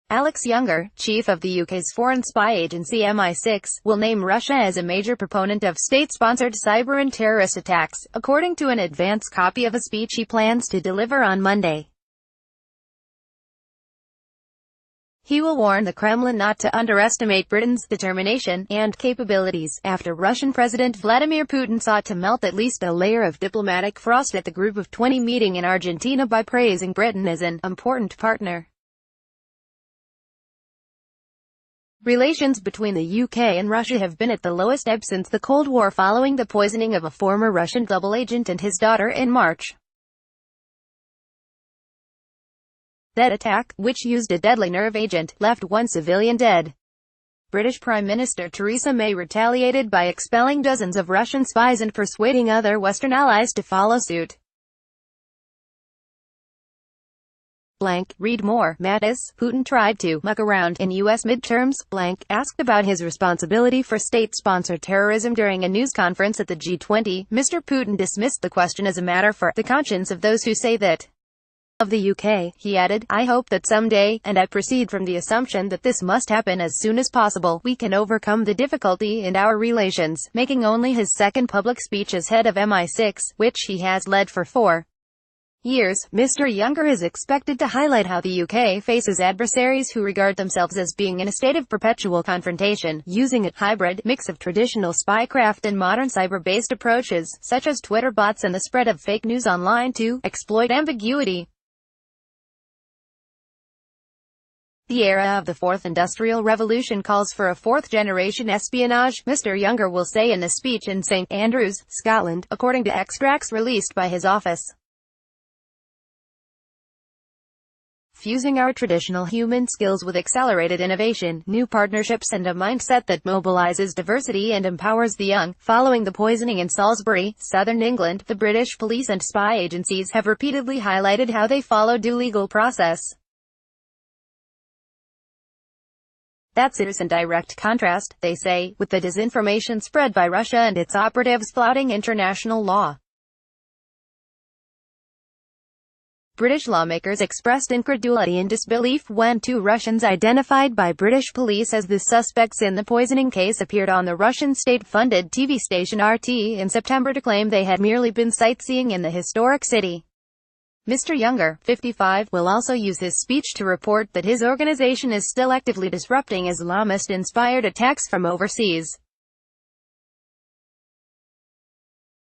Alex Younger, chief of the UK's foreign spy agency MI6, will name Russia as a major proponent of state-sponsored cyber and terrorist attacks, according to an advance copy of a speech he plans to deliver on Monday. He will warn the Kremlin not to underestimate Britain's determination and capabilities, after Russian President Vladimir Putin sought to melt at least a layer of diplomatic frost at the Group of 20 meeting in Argentina by praising Britain as an important partner. Relations between the UK and Russia have been at the lowest ebb since the Cold War following the poisoning of a former Russian double agent and his daughter in March. That attack, which used a deadly nerve agent, left one civilian dead. British Prime Minister Theresa May retaliated by expelling dozens of Russian spies and persuading other Western allies to follow suit. Read more. Mattis, Putin tried to muck around in U.S. midterms. Asked about his responsibility for state-sponsored terrorism during a news conference at the G20, Mr. Putin dismissed the question as a matter for the conscience of those who say that. Of the UK, he added, "I hope that someday, and I proceed from the assumption that this must happen as soon as possible, we can overcome the difficulty in our relations," making only his second public speech as head of MI6, which he has led for 4 years. Mr. Younger is expected to highlight how the UK faces adversaries who regard themselves as being in a state of perpetual confrontation, using a hybrid mix of traditional spycraft and modern cyber-based approaches, such as Twitter bots and the spread of fake news online to exploit ambiguity. The era of the Fourth Industrial Revolution calls for a fourth-generation espionage, Mr. Younger will say in a speech in St. Andrews, Scotland, according to extracts released by his office. Fusing our traditional human skills with accelerated innovation, new partnerships and a mindset that mobilizes diversity and empowers the young. Following the poisoning in Salisbury, southern England, the British police and spy agencies have repeatedly highlighted how they follow due legal process. That's in direct contrast, they say, with the disinformation spread by Russia and its operatives flouting international law. British lawmakers expressed incredulity and disbelief when 2 Russians identified by British police as the suspects in the poisoning case appeared on the Russian state-funded TV station RT in September to claim they had merely been sightseeing in the historic city. Mr. Younger, 55, will also use his speech to report that his organization is still actively disrupting Islamist-inspired attacks from overseas.